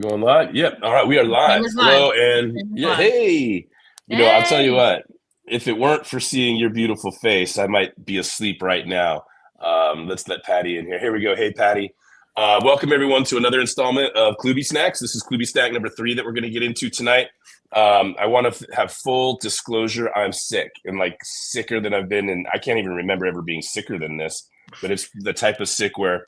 Going live? Yep. All right, we are live. Camera's live. Hello, and Camera's yeah, live. hey. I'll tell you Hey. what. If it weren't for seeing your beautiful face, I might be asleep right now. Let's let Patty in here. Here we go. Hey, Patty. Welcome everyone to another installment of Klooby Snacks. This is Klooby Snack number 3 that we're going to get into tonight. I want to have full disclosure. I'm sick and like sicker than I've been, and I can't even remember ever being sicker than this. But it's the type of sick where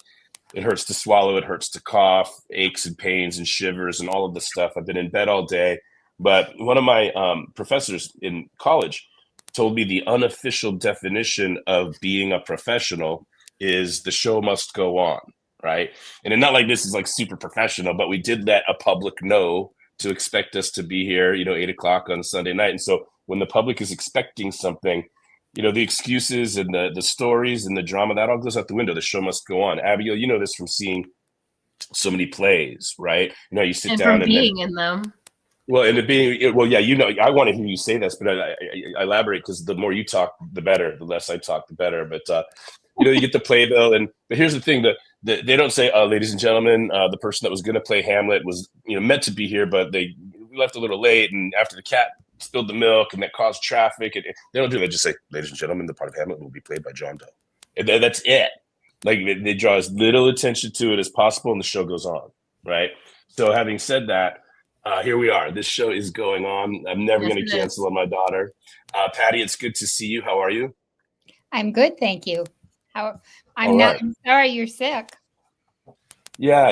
it hurts to swallow, it hurts to cough, aches and pains and shivers and all of this stuff. I've been in bed all day. But one of my professors in college told me the unofficial definition of being a professional is the show must go on, right? And not like this is like super professional, but we did let a public know to expect us to be here, 8 o'clock on Sunday night. And so when the public is expecting something, the excuses and the stories and the drama, that all goes out the window. The show must go on. Abigail, you know this from seeing so many plays, right? You sit And down from and being then, in them. well, and it being, well, yeah, I want to hear you say this, but I elaborate because the more you talk, the better. The less I talk, the better. But you get the playbill, but here's the thing: they don't say, ladies and gentlemen, the person that was going to play Hamlet was meant to be here, but they left a little late, and after the cat spilled the milk and that caused traffic, and they don't do that. Just say, ladies and gentlemen, the part of Hamlet will be played by John Doe, and that's it. Like they draw as little attention to it as possible, and the show goes on, right? So having said that. Here we are. This show is going on. I'm never going to cancel on my daughter. Patty, it's good to see you. How are you? I'm good, thank you. I'm sorry you're sick. Yeah,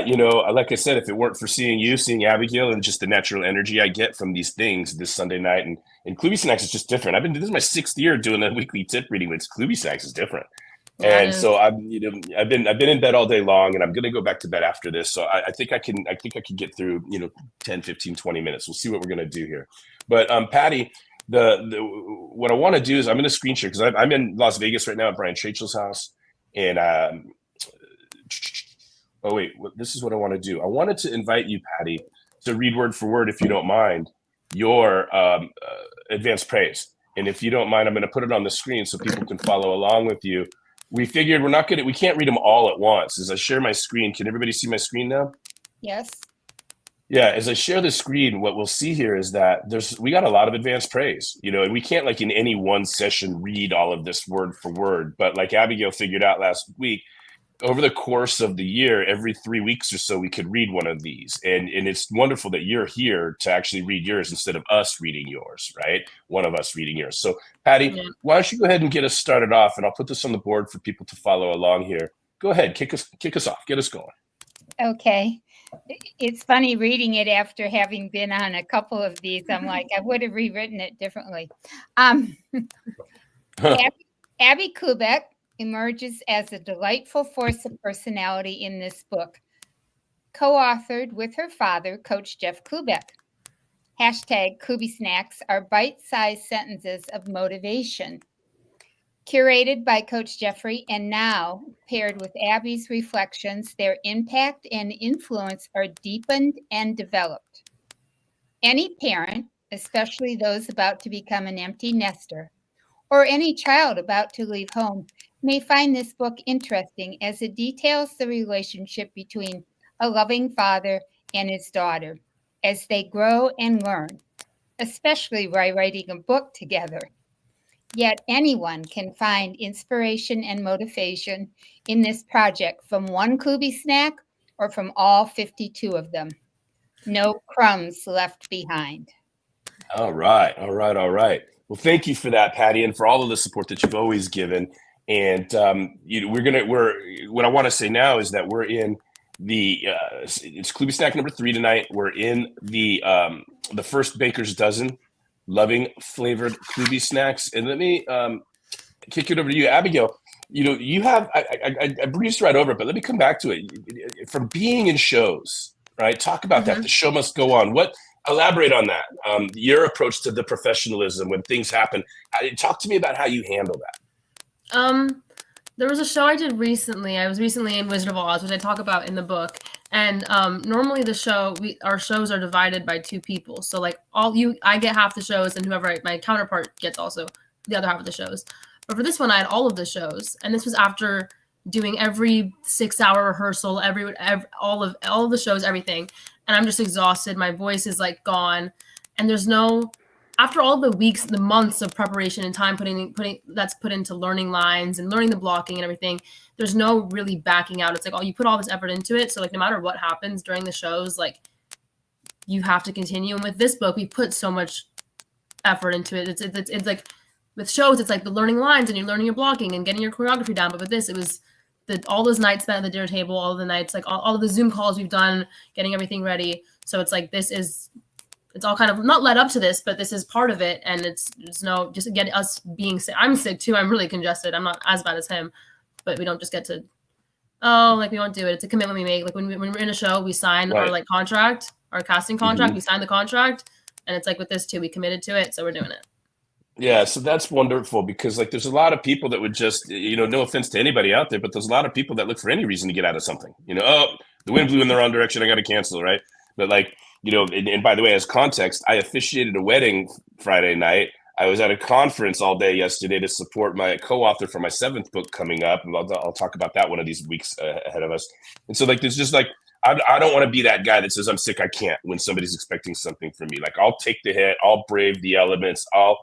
like I said, if it weren't for seeing Abigail, and just the natural energy I get from these things this Sunday night, and Klooby Snacks is just different. This is my 6th year doing a weekly tip reading, but Klooby Snacks is different. And so I've been in bed all day long, and I'm going to go back to bed after this. So I think I can get through 10, 15, 20 minutes. We'll see what we're going to do here. But Patty, what I want to do is I'm going to screen share because I'm in Las Vegas right now at Brian Trachel's house, and this is what I want to do. I wanted to invite you, Patty, to read word for word, if you don't mind, your advanced praise. And if you don't mind, I'm going to put it on the screen so people can follow along with you. We figured we can't read them all at once. As I share my screen, can everybody see my screen now? Yes. Yeah, as I share the screen, what we'll see here is that we got a lot of advanced praise, and we can't like in any one session read all of this word for word. But like Abigail figured out last week, over the course of the year, every 3 weeks or so, we could read one of these. And it's wonderful that you're here to actually read yours instead of us reading yours, right? One of us reading yours. So, Patty, why don't you go ahead and get us started off, and I'll put this on the board for people to follow along here. Go ahead, kick us off, get us going. Okay. It's funny reading it after having been on a couple of these. I'm like, I would have rewritten it differently. Abby Kubek emerges as a delightful force of personality in this book, co-authored with her father, Coach Jeff Kubek. Hashtag Klooby Snacks are bite-sized sentences of motivation. Curated by Coach Jeffrey and now paired with Abby's reflections, their impact and influence are deepened and developed. Any parent, especially those about to become an empty nester, or any child about to leave home, may find this book interesting as it details the relationship between a loving father and his daughter as they grow and learn, especially by writing a book together. Yet anyone can find inspiration and motivation in this project from one Klooby Snack or from all 52 of them. No crumbs left behind. All right. Well, thank you for that, Patty, and for all of the support that you've always given. And what I want to say now is that we're in it's Klooby Snack number 3 tonight. We're in the first baker's dozen, loving flavored Klooby Snacks. And let me kick it over to you, Abigail. You have I breezed right over it, but let me come back to it. From being in shows, right? Talk about that. The show must go on. Elaborate on that. Your approach to the professionalism when things happen. Talk to me about how you handle that. There was a show I did recently. I was recently in Wizard of Oz, which I talk about in the book. And normally our shows are divided by 2 people. So like I get half the shows, and whoever my counterpart gets also the other half of the shows. But for this one, I had all of the shows, and this was after doing every 6-hour rehearsal, all of the shows, everything. and I'm just exhausted. My voice is like gone, and there's no, after all the weeks, the months of preparation and time putting that's put into learning lines and learning the blocking and everything, there's no really backing out. It's like, oh, you put all this effort into it, so like no matter what happens during the shows, like you have to continue. And with this book, we put so much effort into it. It's like with shows, it's like the learning lines and you're learning your blocking and getting your choreography down. But with this, it was all those nights spent at the dinner table, all the nights, like all of the Zoom calls we've done, getting everything ready. So it's like it's all kind of not led up to this, but this is part of it. And it's no, just get us being sick. I'm sick too. I'm really congested. I'm not as bad as him, but we don't just get to, we won't do it. It's a commitment we make. Like when we're in a show, we sign our like contract, our casting contract, we sign the contract. And it's like with this too, we committed to it. So we're doing it. Yeah, so that's wonderful because like there's a lot of people that would just, no offense to anybody out there, but there's a lot of people that look for any reason to get out of something. The wind blew in the wrong direction, I got to cancel, right? But like, and by the way, as context, I officiated a wedding Friday night. I was at a conference all day yesterday to support my co-author for my 7th book coming up. And I'll talk about that one of these weeks ahead of us. And so like, there's just like, I don't want to be that guy that says I'm sick, I can't, when somebody's expecting something from me. Like I'll take the hit, I'll brave the elements, I'll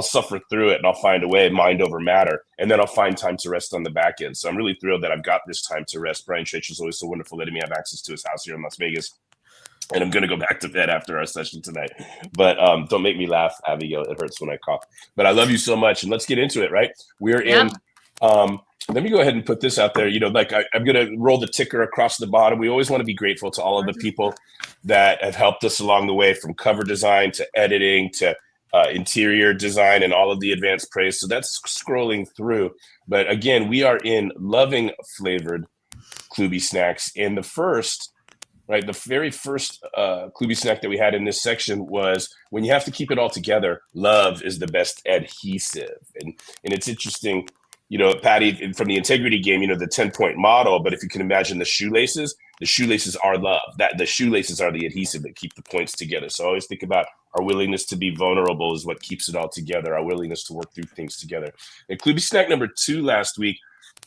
suffer through it, and I'll find a way, mind over matter, and then I'll find time to rest on the back end. So I'm really thrilled that I've got this time to rest. Brian Church is always so wonderful letting me have access to his house here in Las Vegas. And I'm going to go back to bed after our session tonight. But don't make me laugh, Abigail. It hurts when I cough. But I love you so much. And let's get into it, right? We're in. Let me go ahead and put this out there. I'm going to roll the ticker across the bottom. We always want to be grateful to all of the people that have helped us along the way, from cover design to editing to interior design and all of the advanced praise. So that's scrolling through. But again, we are in loving flavored Klooby Snacks. And the very first Klooby Snack that we had in this section was when you have to keep it all together, love is the best adhesive. And it's interesting, Patty, from the integrity game, the 10-point model, but if you can imagine the shoelaces are love. That the shoelaces are the adhesive that keep the points together. So I always think about our willingness to be vulnerable is what keeps it all together, our willingness to work through things together. And Klooby Snack number 2 last week,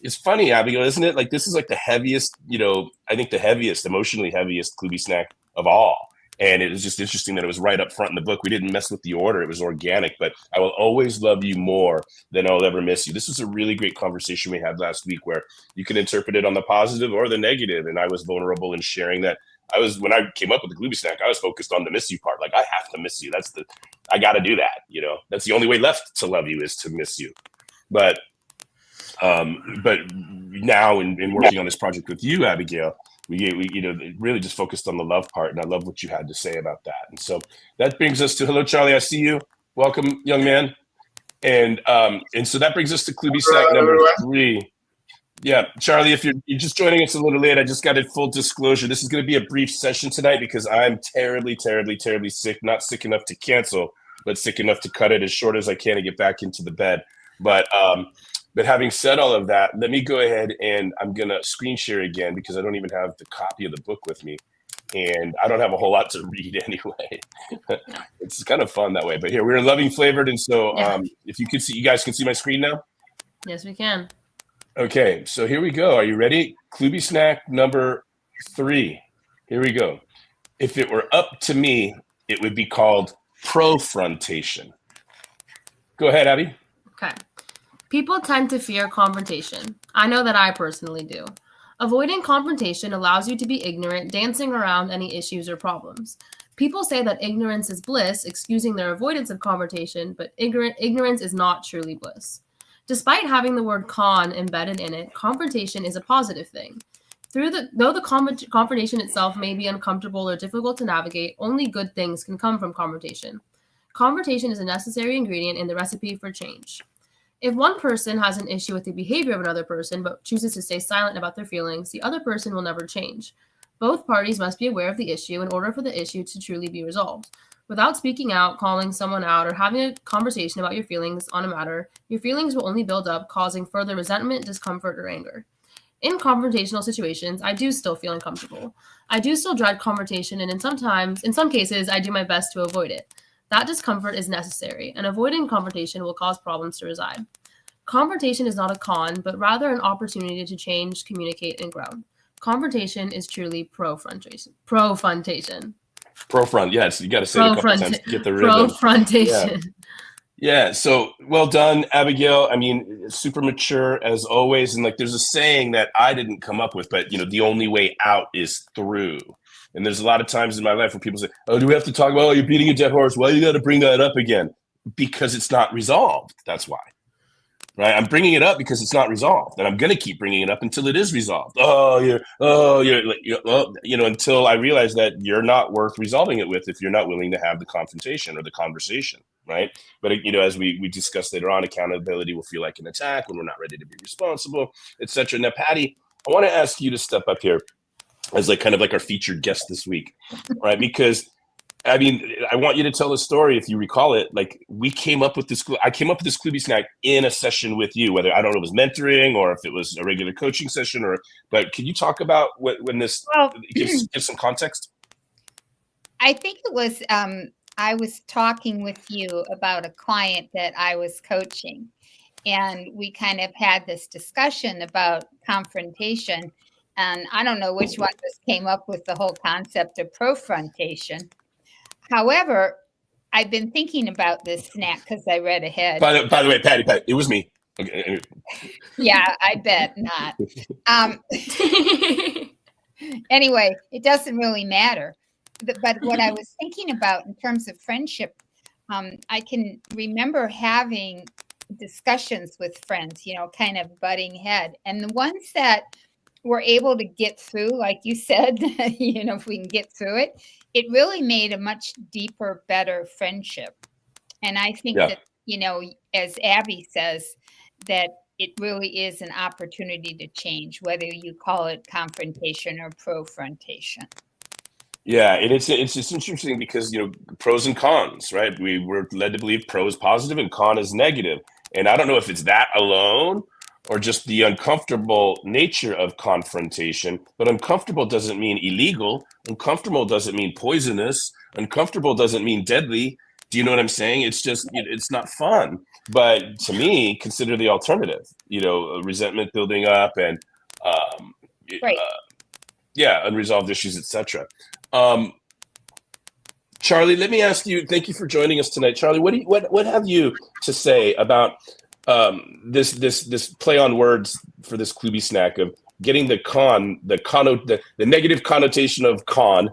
it's funny, Abigail, isn't it? Like this is like the heaviest, I think the heaviest, emotionally heaviest Klooby Snack of all. And it was just interesting that it was right up front in the book. We didn't mess with the order. It was organic, but I will always love you more than I'll ever miss you. This was a really great conversation we had last week where you can interpret it on the positive or the negative. And I was vulnerable in sharing that. When I came up with the Klooby Snack, I was focused on the miss you part. Like I have to miss you. I got to do that. That's the only way left to love you is to miss you. But now in working on this project with you, Abigail, we really just focused on the love part, and I love what you had to say about that. And so that brings us to, hello, Charlie, I see you. Welcome, young man. And so that brings us to Klooby Snack number 3. Yeah, Charlie, if you're just joining us a little late, I just got a full disclosure. This is going to be a brief session tonight because I'm terribly, terribly, terribly sick. Not sick enough to cancel, but sick enough to cut it as short as I can and get back into the bed. But having said all of that, let me go ahead and I'm going to screen share again because I don't even have the copy of the book with me. And I don't have a whole lot to read anyway. It's kind of fun that way. But here, we're loving flavored. And so if you could see, you guys can see my screen now? Yes, we can. Okay, so here we go. Are you ready? Klooby Snack number 3. Here we go. If it were up to me, it would be called Profrontation. Go ahead, Abby. Okay. People tend to fear confrontation. I know that I personally do. Avoiding confrontation allows you to be ignorant, dancing around any issues or problems. People say that ignorance is bliss, excusing their avoidance of confrontation, but ignorance is not truly bliss. Despite having the word con embedded in it, confrontation is a positive thing. Though the confrontation itself may be uncomfortable or difficult to navigate, only good things can come from confrontation. Confrontation is a necessary ingredient in the recipe for change. If one person has an issue with the behavior of another person but chooses to stay silent about their feelings, the other person will never change. Both parties must be aware of the issue in order for the issue to truly be resolved. Without speaking out, calling someone out, or having a conversation about your feelings on a matter, your feelings will only build up, causing further resentment, discomfort, or anger. In confrontational situations, I do still feel uncomfortable. I do still dread confrontation, and in some cases, I do my best to avoid it. That discomfort is necessary, and avoiding confrontation will cause problems to reside. Confrontation is not a con, but rather an opportunity to change, communicate, and grow. confrontation is truly profrontation. Profrontation. Profront, yes, you got to say it a couple times to get the rhythm. Profrontation. Yeah, so well done, Abigail. I mean, super mature as always. And like, there's a saying that I didn't come up with, but the only way out is through. And there's a lot of times in my life where people say, "Oh, do we have to talk about? Oh, you're beating a dead horse. Why you got to bring that up again?" Because it's not resolved. That's why. Right? I'm bringing it up because it's not resolved, and I'm going to keep bringing it up until it is resolved. Until I realize that you're not worth resolving it with if you're not willing to have the confrontation or the conversation, right? But as we discussed later on, accountability will feel like an attack when we're not ready to be responsible, etc. Now, Patty, I want to ask you to step up here as like kind of like our featured guest this week, right? Because I mean, I want you to tell the story if you recall it. Like I came up with this Klooby Snack in a session with you, whether I don't know if it was mentoring or if it was a regular coaching session, but can you talk about when this give some context? I think it was I was talking with you about a client that I was coaching, and we kind of had this discussion about confrontation, and I don't know which one of us came up with the whole concept of profrontation. However, I've been thinking about this snack because I read ahead. By the way, Patty, it was me. Okay. Yeah, I bet not. Anyway, it doesn't really matter. But what I was thinking about in terms of friendship, I can remember having discussions with friends, kind of butting head. And the ones that were able to get through, like you said, if we can get through it, it really made a much deeper, better friendship. And I think that, as Abby says, that it really is an opportunity to change, whether you call it confrontation or profrontation. Yeah, and it's interesting because pros and cons, right? We were led to believe pro is positive and con is negative. And I don't know if it's that alone or just the uncomfortable nature of confrontation. But uncomfortable doesn't mean illegal. Uncomfortable doesn't mean poisonous. Uncomfortable doesn't mean deadly. Do you know what I'm saying? It's just, it's not fun. But to me, consider the alternative, resentment building up and, right. Unresolved issues, etc. Charlie, let me ask you, thank you for joining us tonight. Charlie, what have you to say about this play on words for this Klooby Snack of getting the negative connotation of con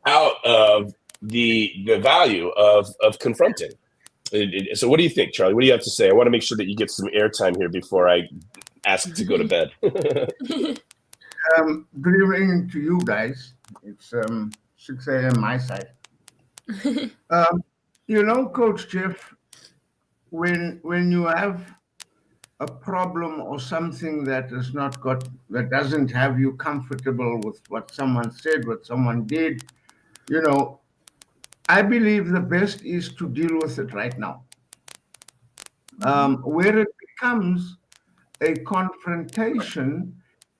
out of the value of confronting? So what do you think, Charlie? What do you have to say? I want to make sure that you get some airtime here before I ask to go to bed. Good evening to you guys. It's 6 a.m. my side. Coach Jeff, when you have a problem or something that doesn't have you comfortable with what someone said, what someone did, I believe the best is to deal with it right now. Where it becomes a confrontation,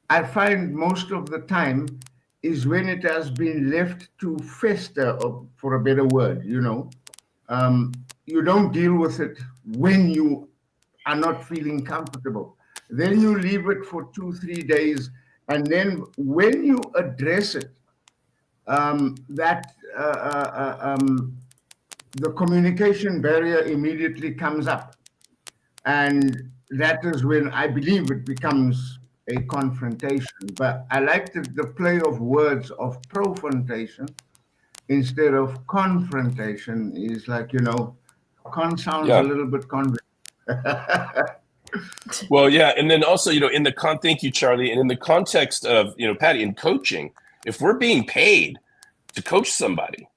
I find most of the time is when it has been left to fester, for a better word, you don't deal with it when you are not feeling comfortable. Then you leave it for 2-3 days. And then when you address it, the communication barrier immediately comes up. And that is when I believe it becomes a confrontation. But I like the play of words of profrontation instead of confrontation. Is like, con sounds a little bit Well, yeah. And then also, thank you, Charlie. And in the context of, Patty, in coaching, if we're being paid to coach somebody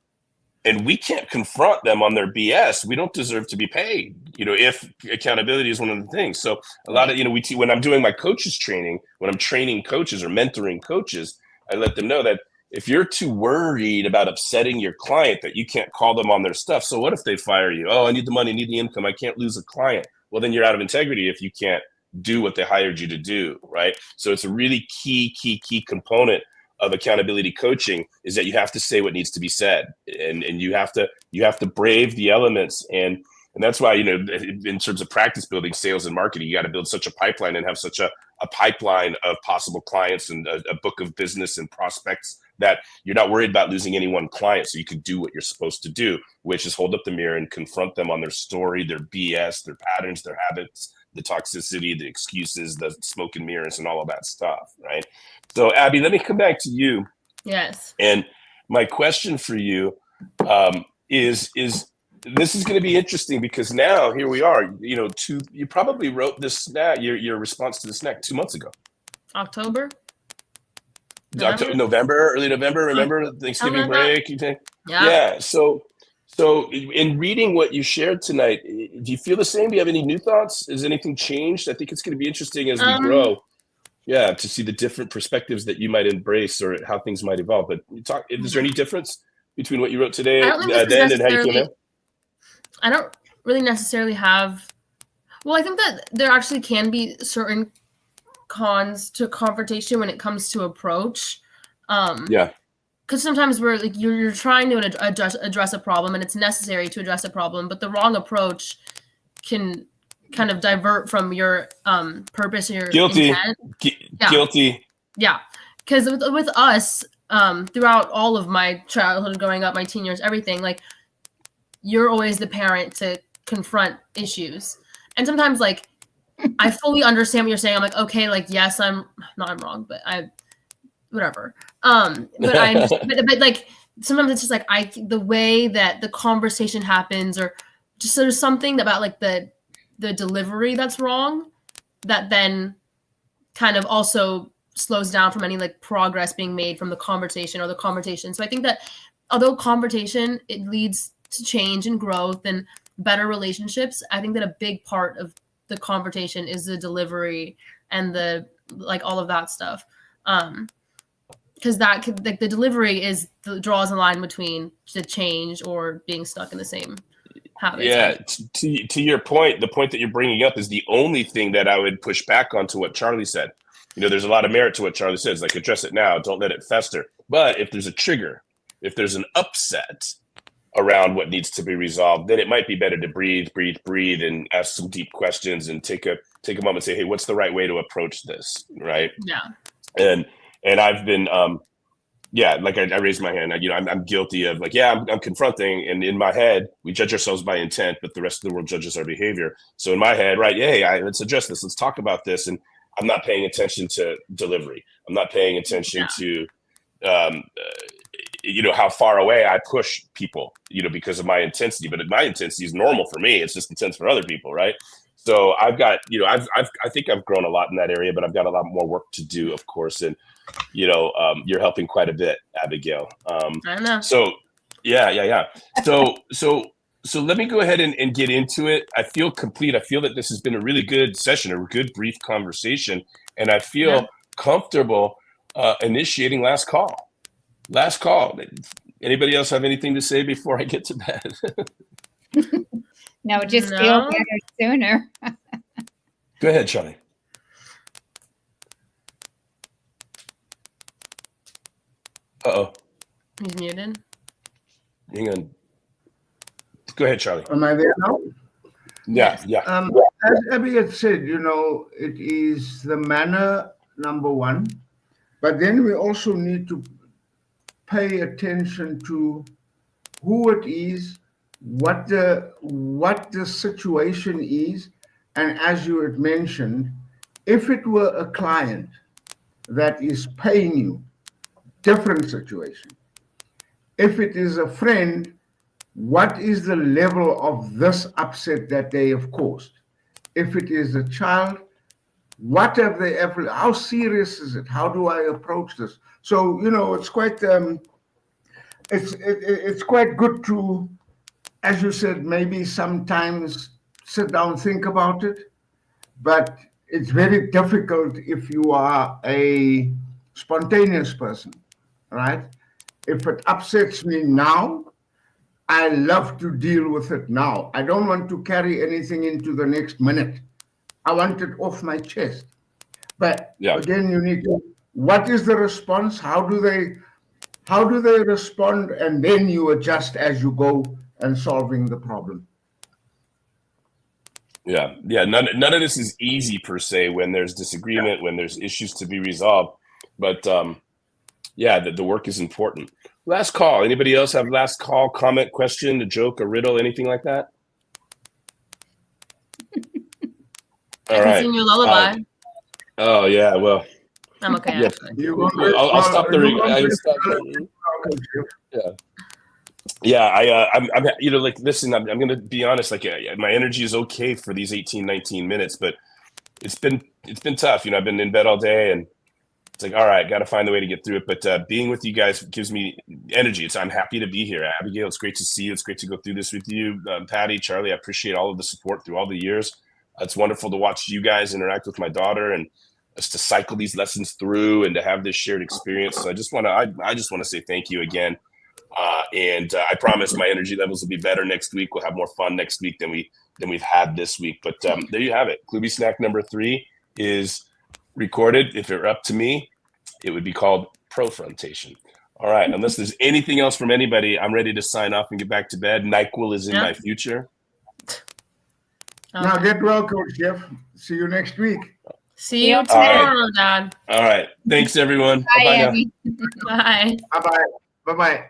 and we can't confront them on their BS, we don't deserve to be paid, if accountability is one of the things. So a lot of, when I'm doing my coaches training, when I'm training coaches or mentoring coaches, I let them know that if you're too worried about upsetting your client that you can't call them on their stuff. So what if they fire you? Oh, I need the money, I need the income. I can't lose a client. Well, then you're out of integrity if you can't do what they hired you to do, right? So it's a really key component of accountability coaching is that you have to say what needs to be said, and you have to brave the elements. And And that's why, in terms of practice building sales and marketing, you got to build such a pipeline and have such a pipeline of possible clients and a book of business and prospects that you're not worried about losing any one client. So you can do what you're supposed to do, which is hold up the mirror and confront them on their story, their BS, their patterns, their habits, the toxicity, the excuses, the smoke and mirrors, and all of that stuff, right? So, Abby, let me come back to you. Yes. And my question for you is this is going to be interesting because now here we are. You probably wrote this snack, your response to the snack 2 months ago. October, November, early November. Remember Thanksgiving break? Yeah. So in reading what you shared tonight, do you feel the same? Do you have any new thoughts? Has anything changed? I think it's going to be interesting as we grow. Yeah, to see the different perspectives that you might embrace or how things might evolve. But is there any difference between what you wrote today then and how you feel now? I don't really necessarily have. Well, I think that there actually can be certain cons to confrontation when it comes to approach. Yeah. Because sometimes we're like you're trying to address a problem, and it's necessary to address a problem, but the wrong approach can kind of divert from your purpose or your intent. Guilty. Yeah, because with us, throughout all of my childhood, growing up, my teen years, everything, like you're always the parent to confront issues, and sometimes like I fully understand what you're saying. I'm like, okay, like yes, I'm wrong, but whatever. But I understand, but like sometimes it's just like the way that the conversation happens, or just there's something about like the delivery that's wrong that then kind of also slows down from any like progress being made from the conversation or the conversation. So I think that although conversation, it leads to change and growth and better relationships, I think that a big part of the conversation is the delivery and the like all of that stuff. Because that could like the delivery draws a line between the change or being stuck in the same habits. Yeah, to your point, the point that you're bringing up is the only thing that I would push back onto what Charlie said. There's a lot of merit to what Charlie says, like address it now, don't let it fester. But if there's a trigger, if there's an upset around what needs to be resolved, then it might be better to breathe and ask some deep questions and take a moment and say, hey, what's the right way to approach this, right? Yeah. And I've been like I raised my hand. I'm guilty of like, I'm confronting, and in my head we judge ourselves by intent, but the rest of the world judges our behavior. So in my head, right, let's address this, let's talk about this, and I'm not paying attention to delivery. I'm not paying attention to how far away I push people, because of my intensity. But my intensity is normal for me. It's just intense for other people, right? So I've got, I think I've grown a lot in that area, but I've got a lot more work to do, of course. And you're helping quite a bit, Abigail. I know. So yeah. So let me go ahead and get into it. I feel complete. I feel that this has been a really good session, a good brief conversation, and I feel comfortable initiating last call. Anybody else have anything to say before I get to bed? No, just feel better sooner. Go ahead, Charlie. Uh-oh. He's muted. Hang on. Go ahead, Charlie. Am I there now? Yeah. As Abby had said, it is the manner, number one, but then we also need to pay attention to who it is, what the situation is, and as you had mentioned, if it were a client that is paying you, different situation. If it is a friend, what is the level of this upset that they have caused? If it is a child, what have they ever, how serious is it? How do I approach this? So, it's quite, it's quite good to, as you said, maybe sometimes sit down, think about it, but it's very difficult if you are a spontaneous person, right? If it upsets me now, I love to deal with it now. I don't want to carry anything into the next minute. I want it off my chest. But again, you need to, what is the response? How do they respond? And then you adjust as you go and solving the problem. Yeah. None of this is easy per se when there's disagreement, when there's issues to be resolved. But the work is important. Last call. Anybody else have last call, comment, question, a joke, a riddle, anything like that? I can sing your lullaby. Oh yeah, well. I'm okay. Yeah. Actually. I'll stop the. I'm like, listen, I'm going to be honest, like my energy is okay for these 18, 19 minutes, but it's been tough. I've been in bed all day and it's like, all right, got to find a way to get through it. But being with you guys gives me energy. I'm happy to be here. Abigail, it's great to see you. It's great to go through this with you. Patty, Charlie, I appreciate all of the support through all the years. It's wonderful to watch you guys interact with my daughter and just to cycle these lessons through and to have this shared experience. So I just want to say thank you again. And I promise my energy levels will be better next week. We'll have more fun next week than we've had this week. But there you have it. Klooby Snack number 3 is recorded. If it were up to me, it would be called Profrontation. All right. Unless there's anything else from anybody, I'm ready to sign off and get back to bed. NyQuil is in my future. Now get well, Coach Jeff. See you next week. See you tomorrow, Dad. All right. Thanks, everyone. Bye, Bye-bye now. Abby. Bye. Bye-bye. Bye-bye.